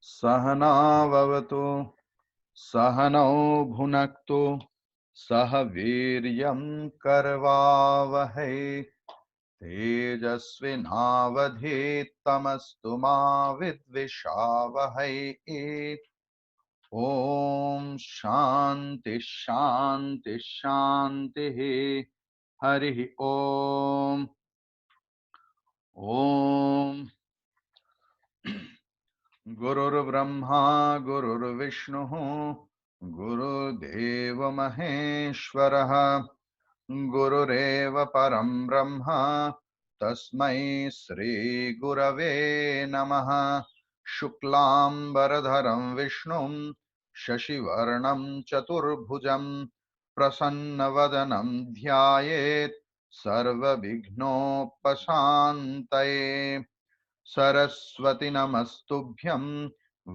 सहनाववतु सहनौ भुनक्तु सह वीर्यं करवावहै तेजस्विनावधीतमस्तु मा विद्विषावहै। ओम शांति शांति शांति। हरि ओम। ओम गुरुर्ब्रह्मा गुरुर्विष्णु गुरुदेव महेश्वरः गुरुरेव परं ब्रह्म तस्मै श्री गुरवे नमः। शुक्लांबरधरं विष्णुं शशिवर्णं चतुर्भुजं प्रसन्नवदनं ध्यायेत् सर्वविघ्नोपशान्तये। सरस्वती नमस्तुभ्यं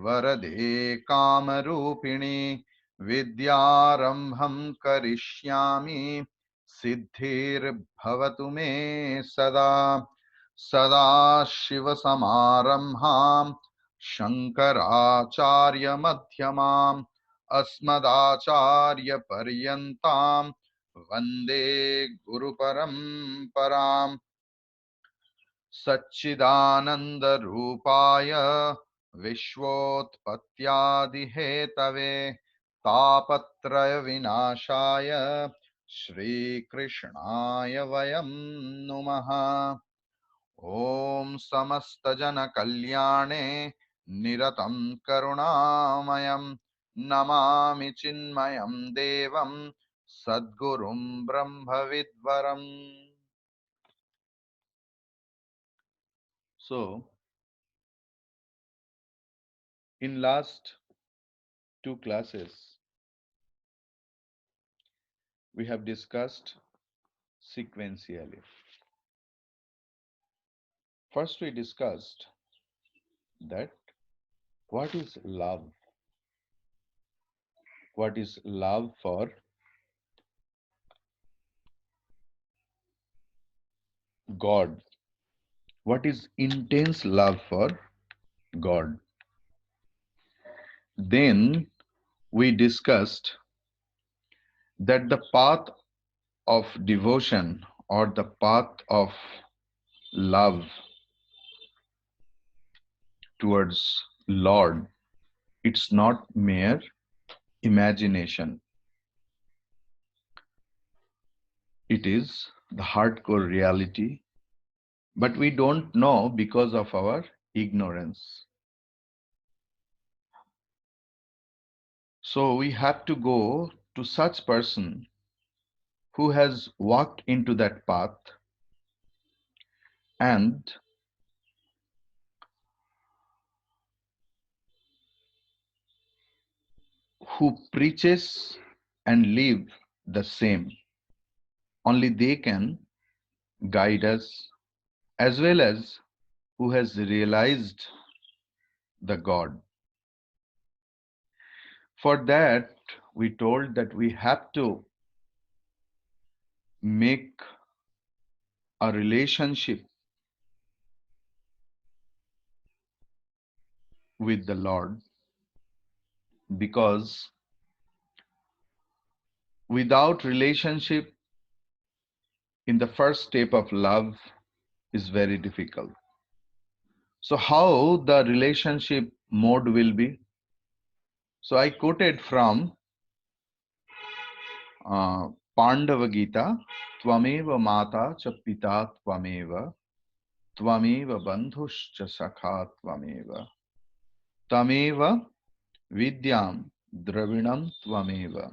वरदे कामरूपिणि विद्यारंभं करिष्यामि सिद्धिर्भवतु मे सदा। सदाशिवसमारम्भां शङ्कराचार्यमध्यमाम् अस्मदाचार्यपर्यन्तां वन्दे गुरुपरम्पराम्। सच्चिदानन्दरूपाय विश्वोत्पत्त्यादिहेतवे तापत्रयविनाशाय श्रीकृष्णाय वयं नुमः। ॐ समस्तजनकल्याणे निरतं करुणामयं नमामि चिन्मयं देवं सद्गुरुं ब्रह्मविद्वरम्। So, in last two classes, we have discussed sequentially. First, we discussed that what is love? What is love for God? What is intense love for God? Then we discussed that the path of devotion or the path of love towards Lord, it's not mere imagination. It is the hardcore reality, but we don't know because of our ignorance. So we have to go to such person who has walked into that path and who preaches and live the same. Only they can guide us, as well as who has realized the God. For that, we told that we have to make a relationship with the Lord, because without relationship in the first step of love is very difficult. So how the relationship mode will be? So I quoted from Pandava Gita, Tvameva Mata cha Pita Tvameva, Tvameva Bandhuscha Sakha Tvameva, Tameva Vidyam Dravinam Tvameva,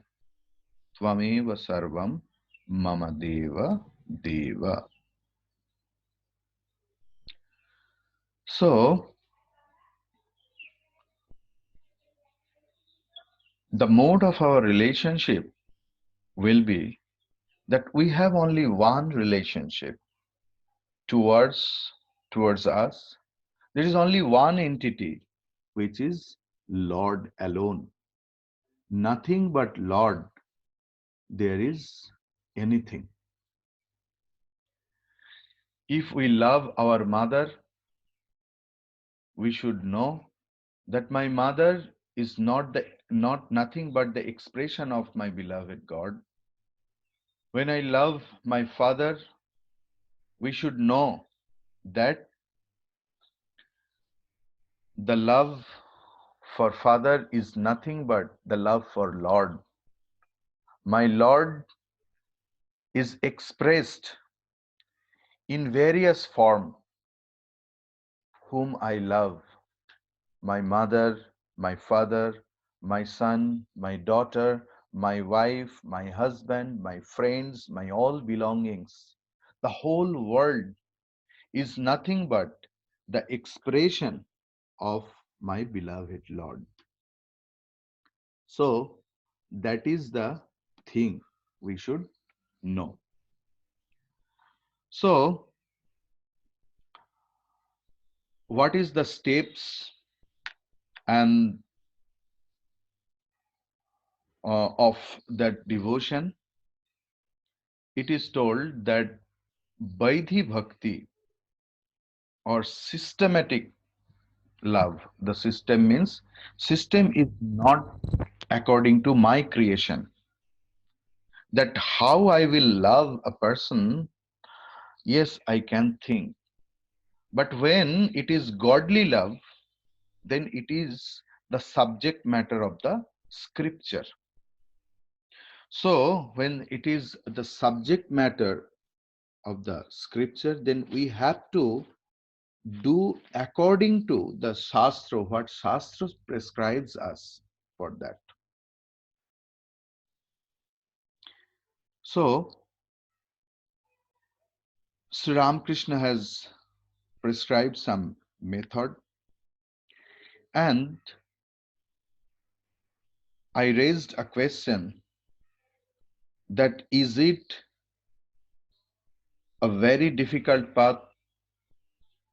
Tvameva Sarvam Mama Deva Deva. So, the mode of our relationship will be that we have only one relationship towards us. There is only one entity, which is Lord alone. Nothing but Lord there is anything. If we love our mother, we should know that my mother is not nothing but the expression of my beloved God. When I love my father, we should know that the love for father is nothing but the love for Lord. My Lord is expressed in various form, whom I love: my mother, my father, my son, my daughter, my wife, my husband, my friends, my all belongings. The whole world is nothing but the expression of my beloved Lord. So that is the thing we should know. So what is the steps and of that devotion? It is told that Vaidhi Bhakti, or systematic love. The system means system is not according to my creation. That how I will love a person, yes, I can think. But when it is godly love, then it is the subject matter of the scripture. So when it is the subject matter of the scripture, then we have to do according to the Shastra, what Shastra prescribes us for that. So Sri Ramakrishna has prescribed some method, and I raised a question that is it a very difficult path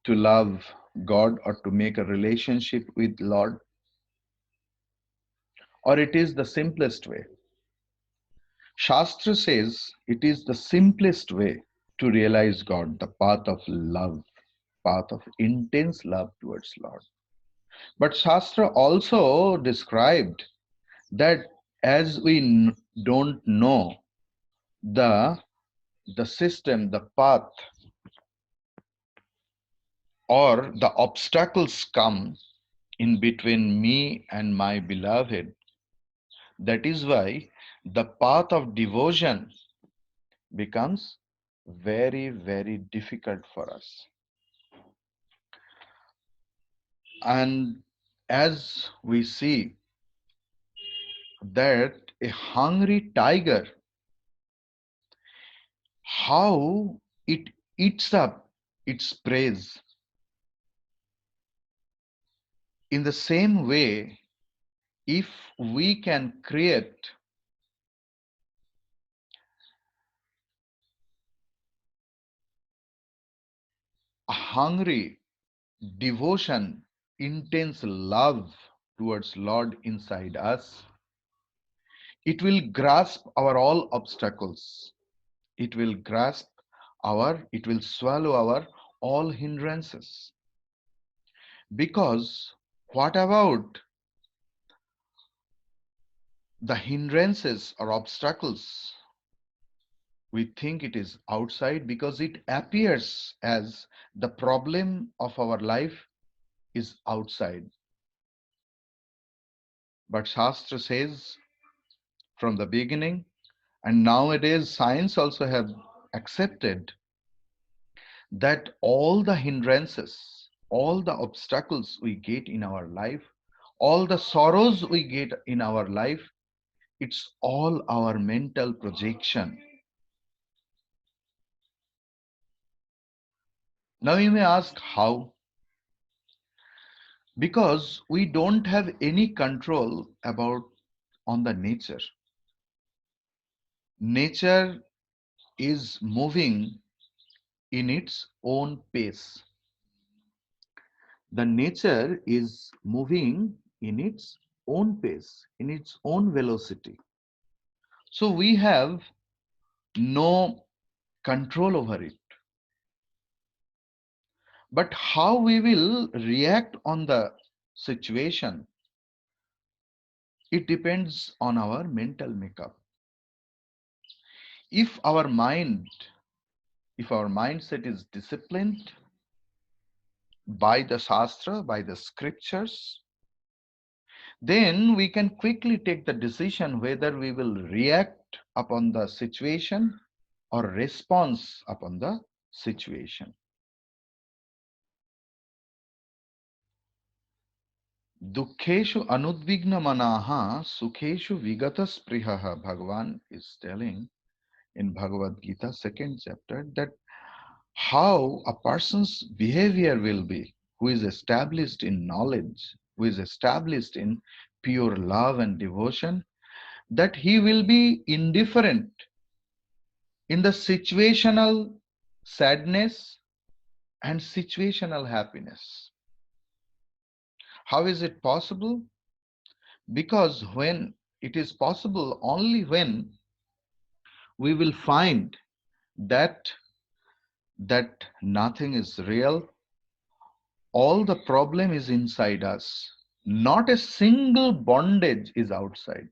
to love God or to make a relationship with Lord, or it is the simplest way? Shastra says it is the simplest way to realize God, the path of love, path of intense love towards Lord. But Shastra also described that as we don't know the system, the path, or the obstacles come in between me and my beloved, that is why the path of devotion becomes very, very difficult for us. And as we see that a hungry tiger, how it eats up its prey, in the same way, if we can create a hungry devotion, intense love towards Lord inside us, it will grasp our all obstacles. It will grasp it will swallow our all hindrances. Because what about the hindrances or obstacles? We think it is outside because it appears as the problem of our life is outside. But Shastra says from the beginning, and nowadays science also have accepted, that all the hindrances, all the obstacles we get in our life, all the sorrows we get in our life, it's all our mental projection. Now you may ask how? Because we don't have any control about on the nature. Nature is moving in its own pace. The nature is moving in its own pace, in its own velocity. So we have no control over it. But how we will react on the situation, it depends on our mental makeup. If our mind, if our mindset is disciplined by the Shastra, by the scriptures, then we can quickly take the decision whether we will react upon the situation or response upon the situation. Dukkeshu anudvigna manaha sukheshu vigata sprihaha. Bhagavan is telling in Bhagavad Gita, second chapter, that how a person's behavior will be who is established in knowledge, who is established in pure love and devotion, that he will be indifferent in the situational sadness and situational happiness. How is it possible? Because when it is possible only when we will find that nothing is real, all the problem is inside us, not a single bondage is outside.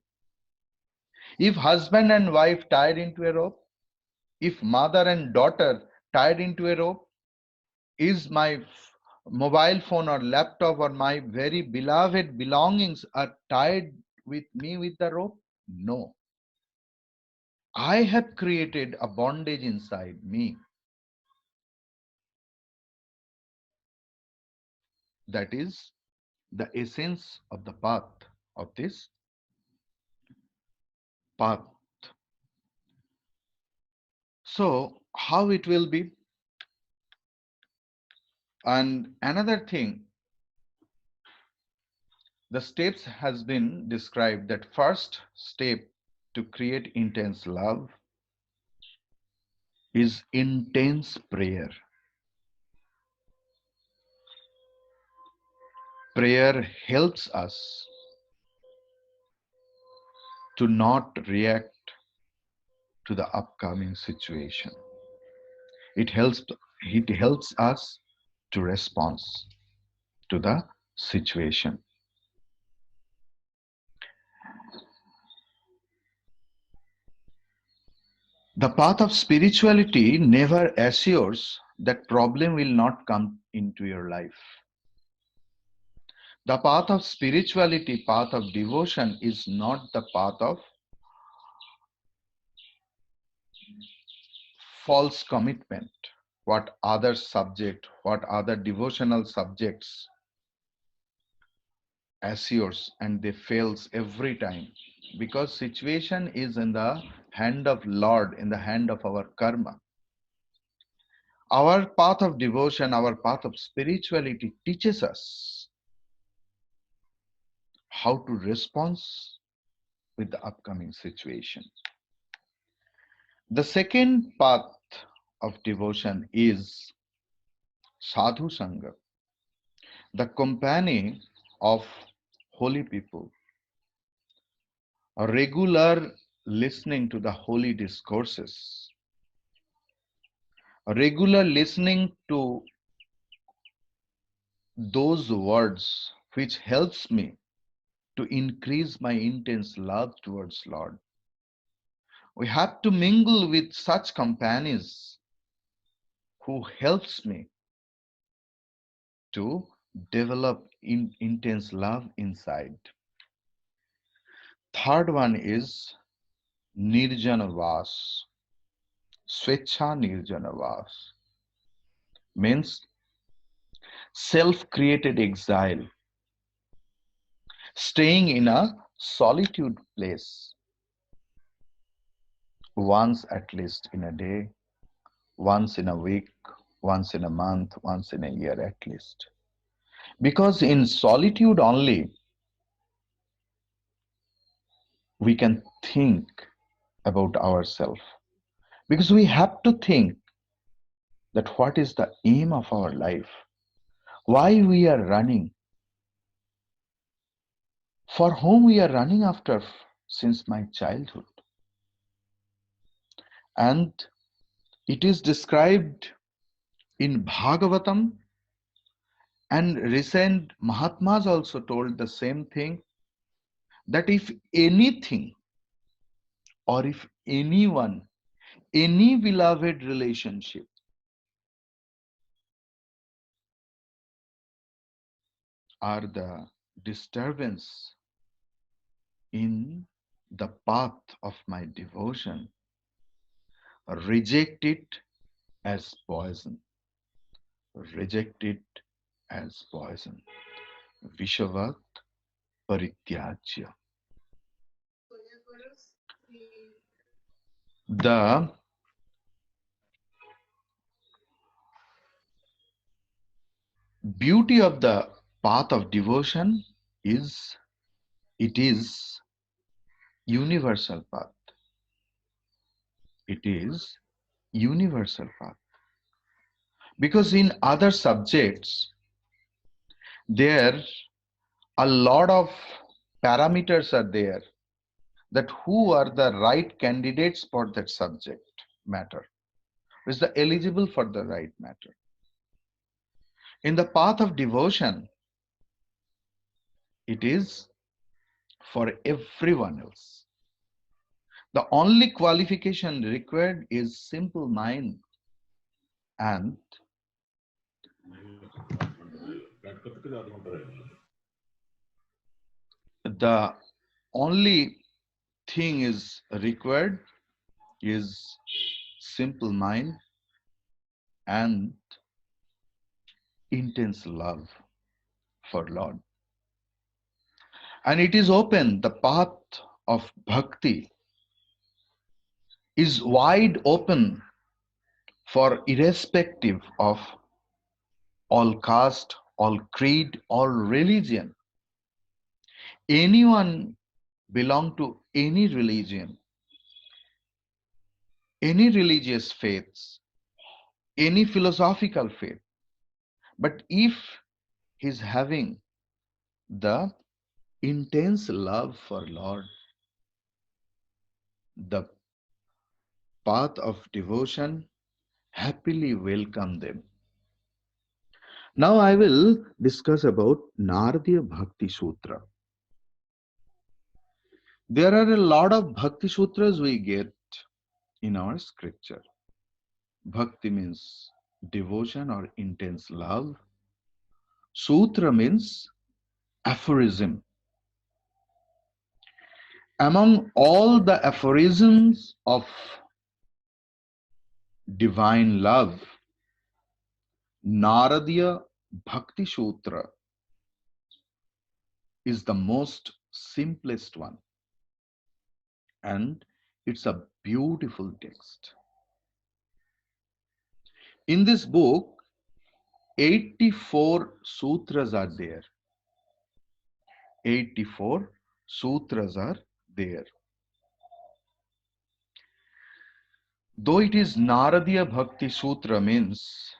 If husband and wife tied into a rope, if mother and daughter tied into a rope, is my mobile phone or laptop or my very beloved belongings are tied with me with the rope? No. I have created a bondage inside me. That is the essence of the path, of this path. So, how it will be? And another thing, the steps has been described that first step to create intense love is intense prayer. Prayer helps us to not react to the upcoming situation. It helps us to respond to the situation. The path of spirituality never assures that problem will not come into your life. The path of spirituality, path of devotion, is not the path of false commitment. What other subject, what other devotional subjects assures and they fails every time, because situation is in the hand of Lord, in the hand of our karma. Our path of devotion, our path of spirituality teaches us how to respond with the upcoming situation. The second path of devotion is sadhu sangha, the company of holy people, a regular listening to the holy discourses, a regular listening to those words which helps me to increase my intense love towards Lord. We have to mingle with such companions who helps me to develop intense love inside. Third one is Nirjana Vas. Swecha Nirjana Vas means self-created exile, staying in a solitude place once at least in a day, once in a week, once in a month, once in a year at least. Because in solitude only we can think about ourselves. Because we have to think that what is the aim of our life, why we are running, for whom we are running after since my childhood. And it is described in Bhagavatam And recent Mahatmas also told the same thing, that if anything or if anyone, any beloved relationship are the disturbance in the path of my devotion, reject it as poison. Reject it as poison. Vishavat Parityajya. The beauty of the path of devotion is it is universal path. It is universal path. Because in other subjects, there a lot of parameters are there, that who are the right candidates for that subject matter, who is the eligible for the right matter. In the path of devotion, it is for everyone else. The only qualification required is simple mind, and the only thing is required is simple mind and intense love for Lord. And it is open, the path of bhakti is wide open for irrespective of all caste, all creed, all religion. Anyone belong to any religion, any religious faiths, any philosophical faith. But if he's having the intense love for Lord, the path of devotion happily welcome them. Now I will discuss about Naradiya Bhakti Sutra. There are a lot of Bhakti Sutras we get in our scripture. Bhakti means devotion or intense love. Sutra means aphorism. Among all the aphorisms of divine love, Naradiya Bhakti Sutra is the most simplest one, and it's a beautiful text. In this book, 84 sutras are there. 84 sutras are there. Though it is Naradiya Bhakti Sutra, means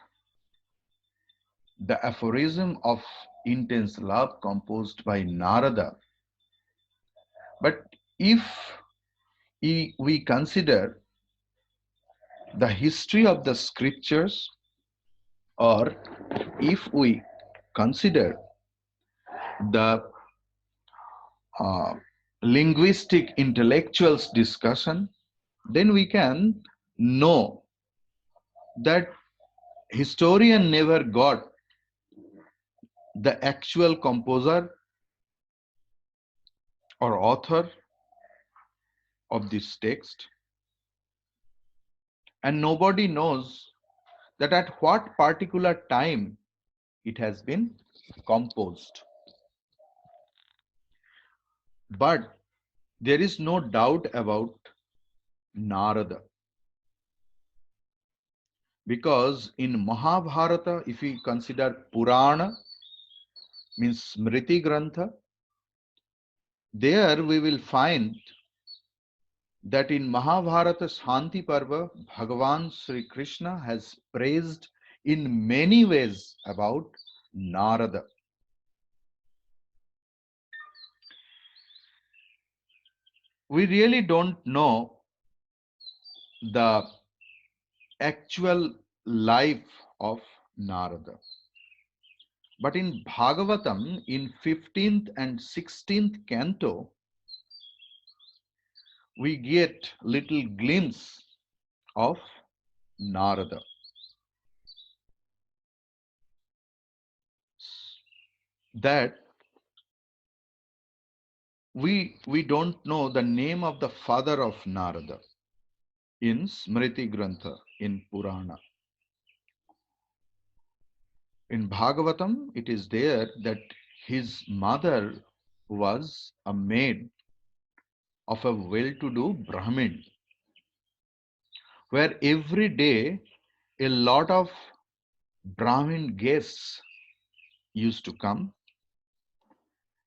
the aphorism of intense love composed by Narada. But if we consider the history of the scriptures, or if we consider the linguistic intellectuals discussion, then we can know that historian never got the actual composer or author of this text, and nobody knows that at what particular time it has been composed. But there is no doubt about Narada, because in Mahabharata, if we consider Purana, means Smriti Grantha, there we will find that in Mahabharata Shanti Parva, Bhagavan Sri Krishna has praised in many ways about Narada. We really don't know the actual life of Narada. But in Bhagavatam, in 15th and 16th canto, we get little glimpse of Narada. That we don't know the name of the father of Narada in Smriti Grantha, in Purana. In Bhagavatam, it is there that his mother was a maid of a well-to-do Brahmin, where every day a lot of Brahmin guests used to come,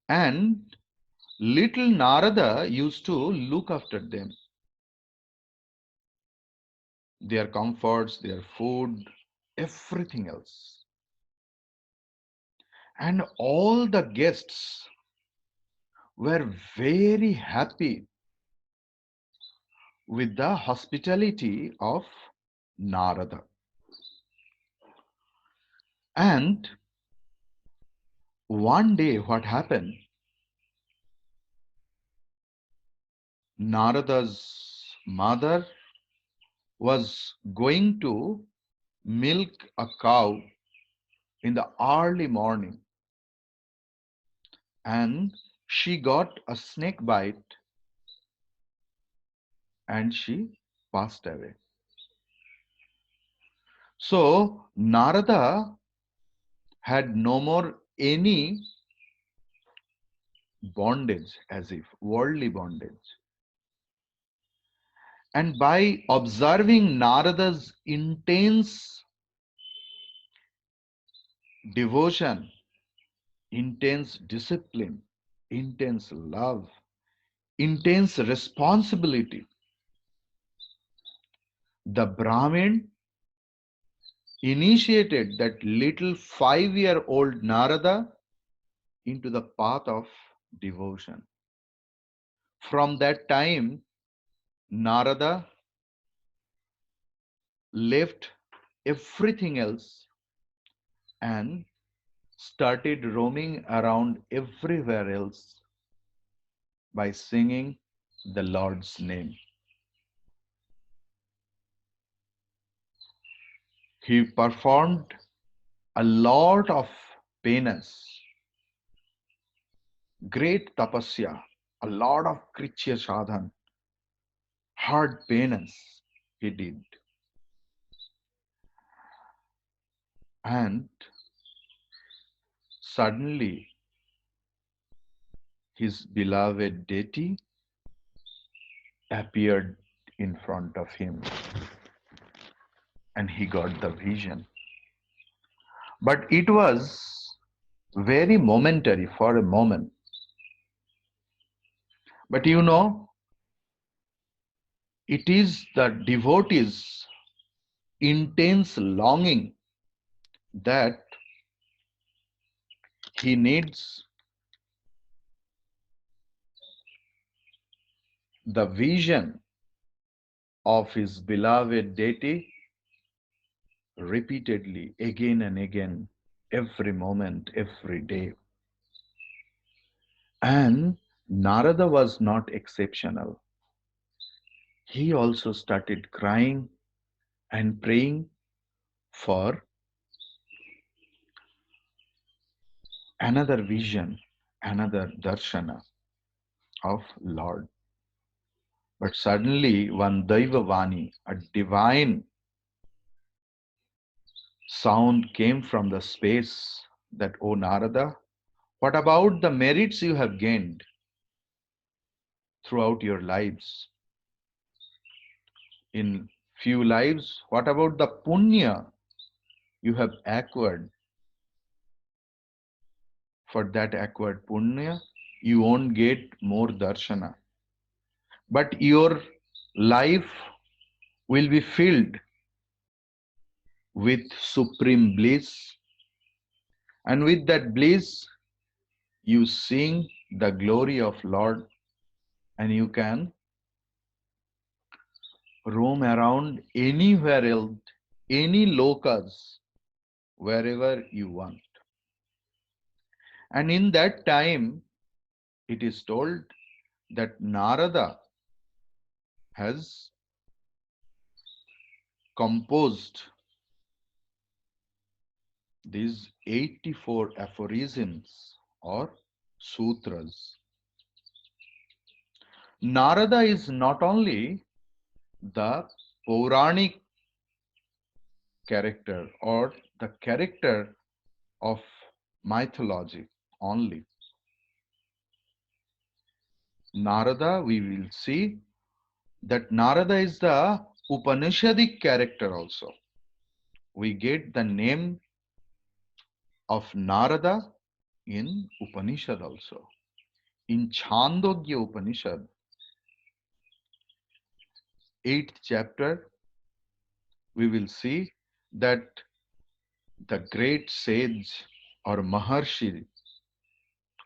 and little Narada used to look after them, their comforts, their food, everything else. And all the guests were very happy with the hospitality of Narada. And one day, what happened? Narada's mother was going to milk a cow in the early morning, and she got a snake bite and she passed away. So Narada had no more any bondage, as if worldly bondage. And by observing Narada's intense devotion, intense discipline, intense love, intense responsibility, the Brahmin initiated that little 5-year-old Narada into the path of devotion. From that time, Narada left everything else and started roaming around everywhere else by singing the Lord's name. He performed a lot of penance, great tapasya, a lot of krichya sadhan, hard penance he did. And suddenly his beloved deity appeared in front of him and he got the vision. But it was very momentary for a moment. But you know, it is the devotee's intense longing that he needs the vision of his beloved deity repeatedly, again and again, every moment, every day. And Narada was not exceptional. He also started crying and praying for another vision, another darshana of Lord. But suddenly one Daivavani, a divine sound came from the space that, O Narada, what about the merits you have gained throughout your lives? In few lives, what about the punya you have acquired? For that acquired punya, you won't get more darshana. But your life will be filled with supreme bliss. And with that bliss, you sing the glory of Lord and you can roam around anywhere else, any lokas, wherever you want. And in that time, it is told that Narada has composed these 84 aphorisms or sutras. Narada is not only the Puranic character or the character of mythology only. Narada, we will see that Narada is the Upanishadic character also. We get the name of Narada in Upanishad also. In Chandogya Upanishad, 8th chapter, we will see that the great sage or Maharshi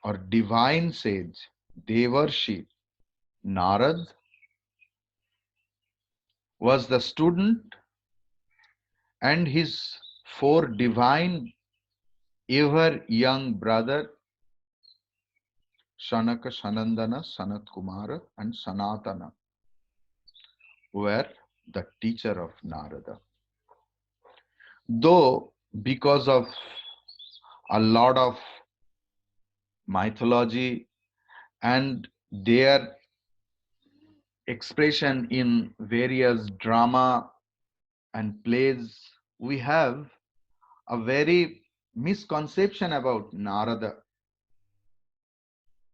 or divine sage, Devarshi, Narad was the student, and his four divine ever young brother Shanaka, Sanandana, Sanat Kumara and Sanatana were the teacher of Narada. Though because of a lot of mythology and their expression in various drama and plays, we have a very misconception about Narada,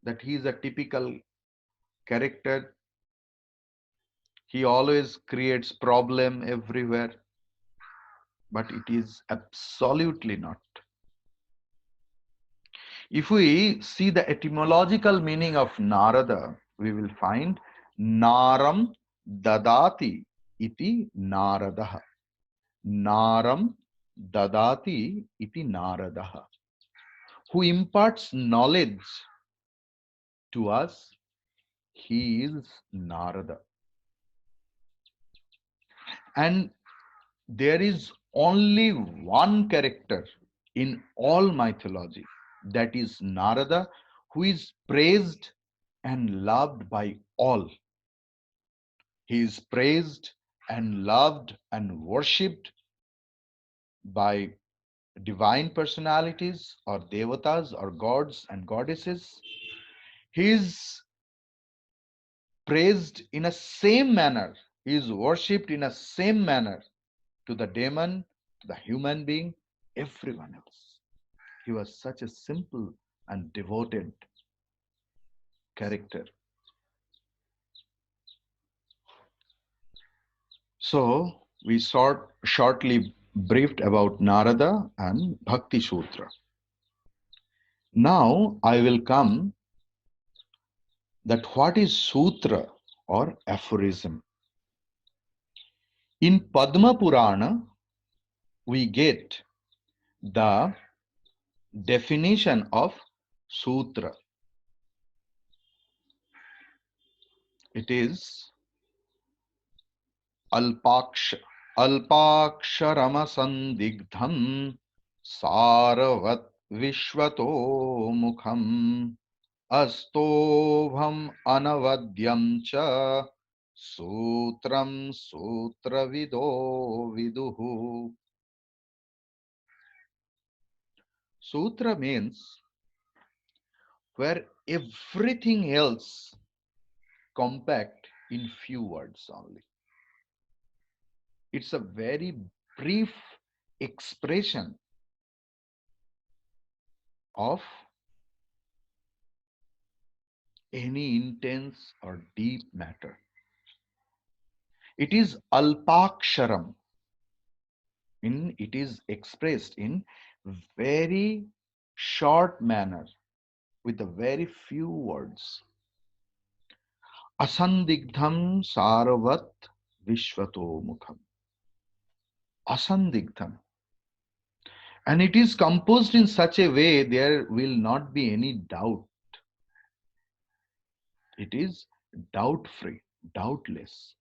that he is a typical character. He always creates problem everywhere, but it is absolutely not. If we see the etymological meaning of Narada, we will find Naram Dadati iti Naradaha. Naram Dadati iti Naradaha. Who imparts knowledge to us, he is Narada. And there is only one character in all mythology, that is Narada, who is praised and loved by all. He is praised and loved and worshipped by divine personalities or devatas or gods and goddesses. He is praised in a same manner. He is worshipped in a same manner to the demon, to the human being, everyone else. He was such a simple and devoted character. So we shortly briefed about Narada and Bhakti Sutra. Now I will come that what is Sutra or aphorism. In Padma Purana, we get the definition of Sutra. It is Alpaksharamasandikdham Saravat Vishwato Mukham Astobham Anavadyam Cha Sutram Sutravido Viduhu. Sutra means where everything else compact in few words only. It's a very brief expression of any intense or deep matter. It is Alpaksharam. It is expressed in very short manner with a very few words. Asandigdham Saravat Vishwato Mukham. Asandigdham. And it is composed in such a way there will not be any doubt. It is doubt free, doubtless.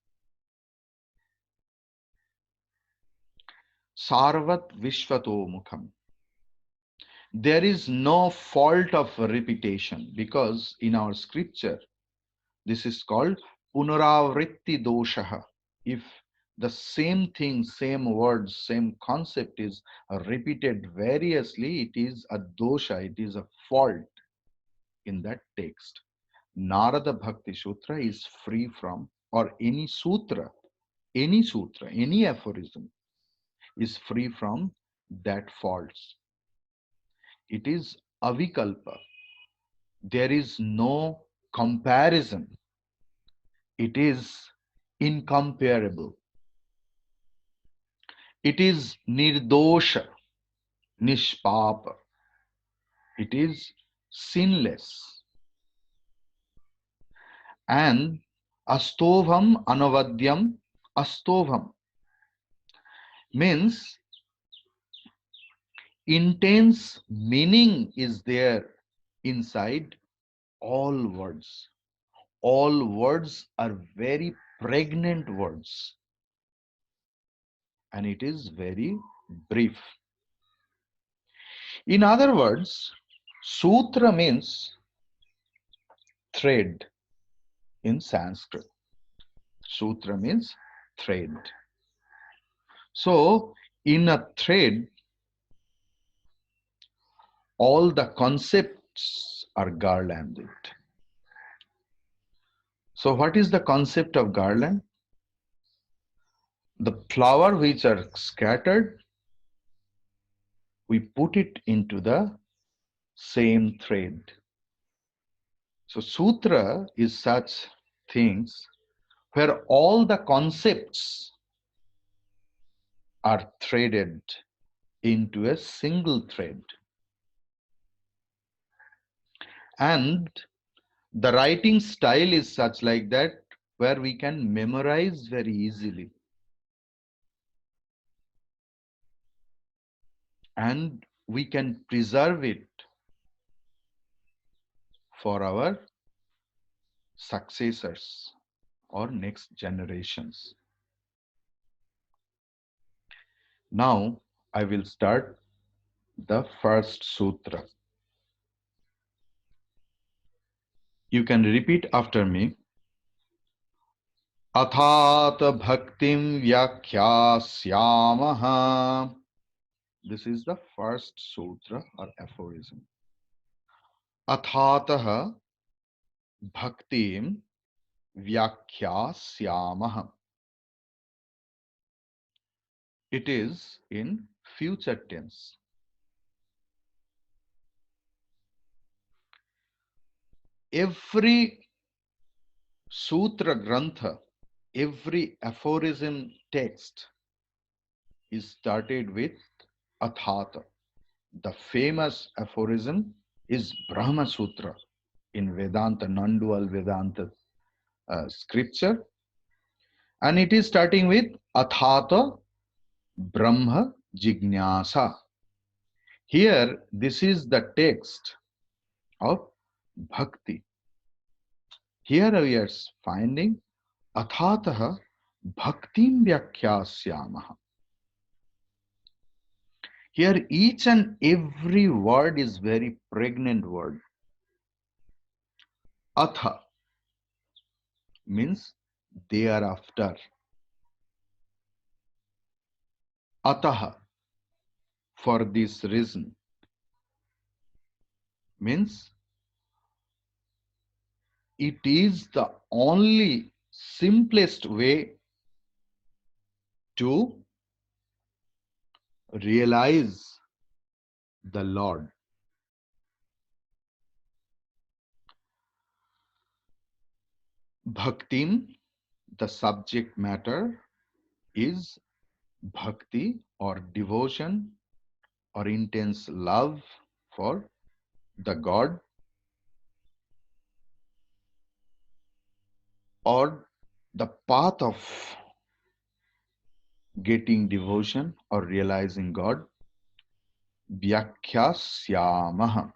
Sarvat Vishwato Mukham. There is no fault of repetition, because in our scripture, this is called punaravritti doshaha. If the same thing, same words, same concept is repeated variously, it is a dosha, it is a fault in that text. Narada Bhakti Sutra is free from, or any sutra, any aphorism is free from that faults. It is avikalpa. There is no comparison. It is incomparable. It is nirdosha, nishpapa. It is sinless. And astovam anavadyam, astovam means intense meaning is there inside all words. All words are very pregnant words, and it is very brief. In other words, sutra means thread in Sanskrit. Sutra means thread. So, in a thread, all the concepts are garlanded. So, what is the concept of garland? The flower which are scattered, we put it into the same thread. So, sutra is such things where all the concepts are threaded into a single thread. And the writing style is such like that where we can memorize very easily. And we can preserve it for our successors or next generations. Now I will start the first sutra. You can repeat after me. Athat bhaktim vyakhyāsyāmaha. This is the first sutra or aphorism. Athatah bhaktim vyakhyāsyāmaha. It is in future tense. Every sutra grantha, every aphorism text is started with Athata. The famous aphorism is Brahma Sutra in Vedanta, non-dual Vedanta scripture. And it is starting with Athata Brahma Jignasa. Here, this is the text of Bhakti. Here we are finding Athatah Bhaktim Vyakhyāsyāmaha. Here each and every word is very pregnant word. Atha means thereafter. Ataha, for this reason, means it is the only simplest way to realize the Lord. Bhaktim, the subject matter is bhakti or devotion or intense love for the God, or the path of getting devotion or realizing God. Vyakhyāsyāmaha.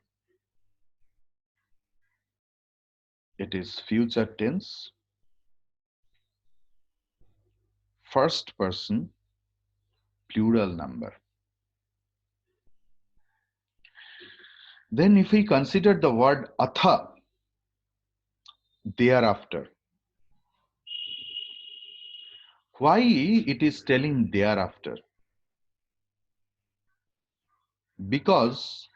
It is future tense, first person, plural number. Then if we consider the word atha, thereafter, why it is telling thereafter? Because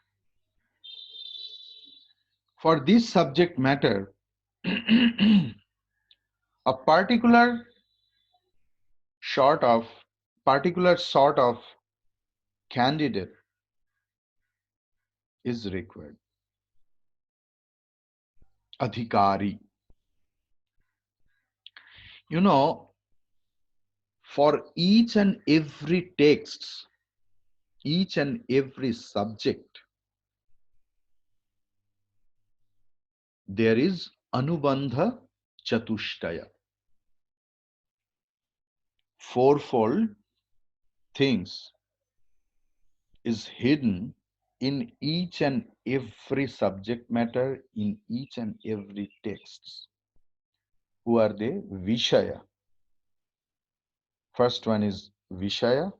for this subject matter, a sort of particular sort of candidate is required. Adhikari. You know, for each and every text, each and every subject, there is Anubandha Chatushtaya. Fourfold things is hidden in each and every subject matter, in each and every text. Who are they? Vishaya. First one is Vishaya.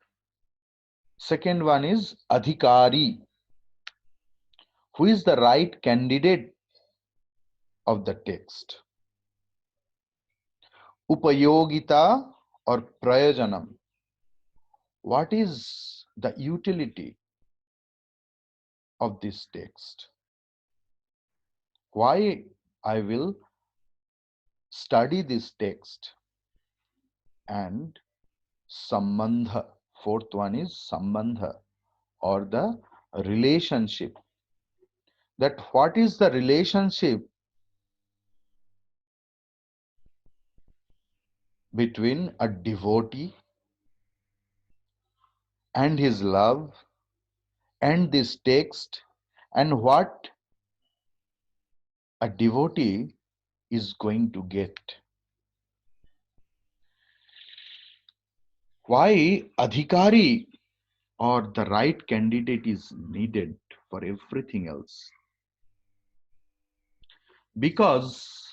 Second one is Adhikari. Who is the right candidate of the text? Upayogita or Prayojanam. What is the utility of this text? Why I will study this text? And Sambandha. Fourth one is Sambandha or the relationship. That what is the relationship between a devotee and his love and this text, and what a devotee is going to get. Why adhikari or the right candidate is needed for everything else? Because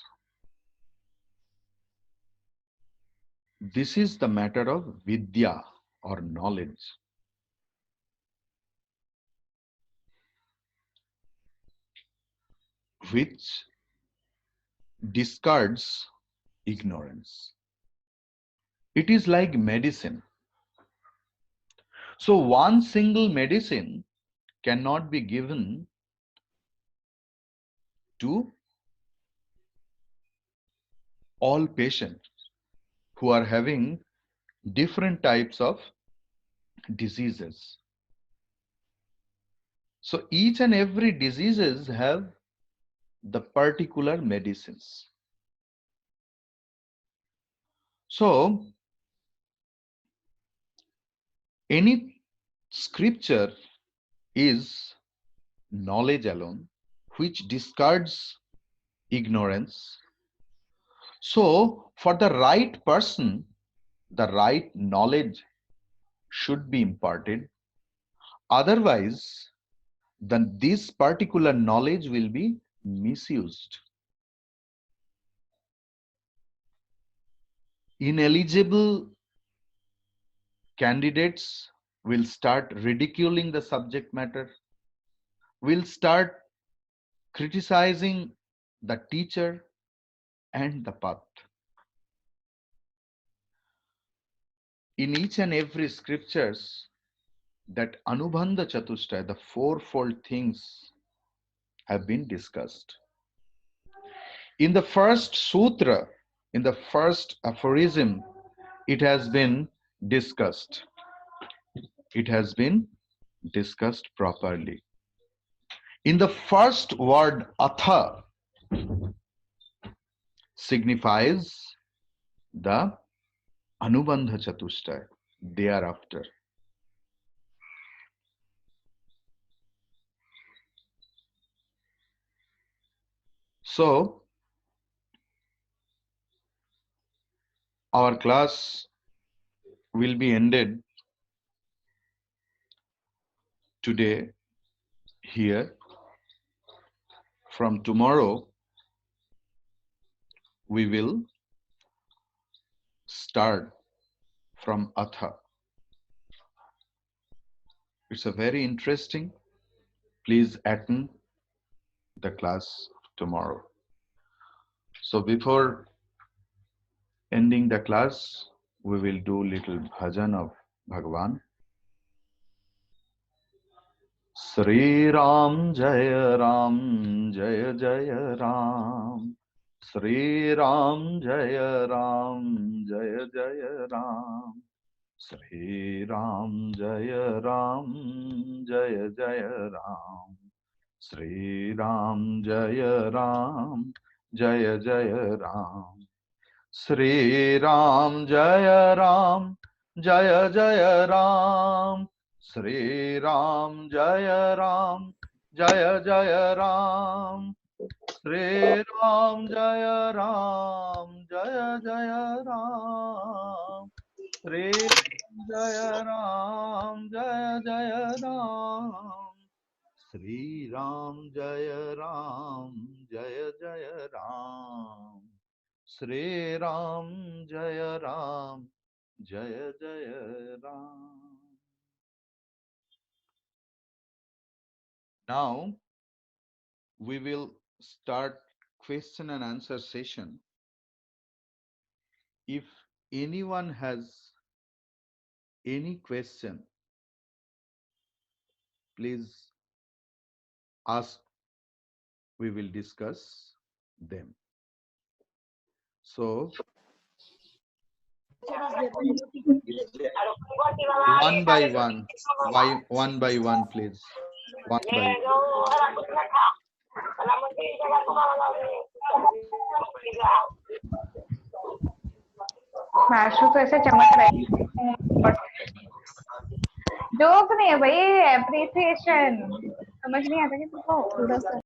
this is the matter of vidya or knowledge, which discards ignorance. It is like medicine. So one single medicine cannot be given to all patients who are having different types of diseases. So each and every diseases have the particular medicines. So any scripture is knowledge alone, which discards ignorance. So for the right person, the right knowledge should be imparted. Otherwise, then this particular knowledge will be misused. Ineligible candidates will start ridiculing the subject matter, will start criticizing the teacher and the path. In each and every scriptures, that Anubandha Chatushtaya, the fourfold things have been discussed. In the first sutra, in the first aphorism, it has been discussed. It has been discussed properly. In the first word, atha signifies the Anubandha Chatushtaya, thereafter. So, our class will be ended today here. From tomorrow, we will start from Atha. It's a very interesting. Please attend the class tomorrow. So before ending the class, we will do little bhajan of Bhagwan. Sri Ram Jaya Ram Jaya Jaya Ram. Sri Ram Jaya Ram Jaya Jaya Ram. Sri Ram Jaya Ram Jaya Jaya Ram. Sri Ram Jaya Ram Jaya Jaya Ram. Sri Ram Jaya Ram Jaya Jaya Ram. Sri Ram Jaya Ram Jaya Jaya Ram. Sri Ram Jaya Ram Jaya Jaya Ram. Sri Jaya Ram Jaya Jaya Ram. Sri Ram Jaya Ram Jaya Jaya Ram. Sri Ram Jaya Ram Jaya Jaya Ram. Now we will start question and answer session. If anyone has any question, please ask. We will discuss them. So one by one, please. One by one. माशू तो ऐसे चमक रहे joke नहीं है भाई, appreciation. समझ नहीं आता कि तुमको थोड़ा सा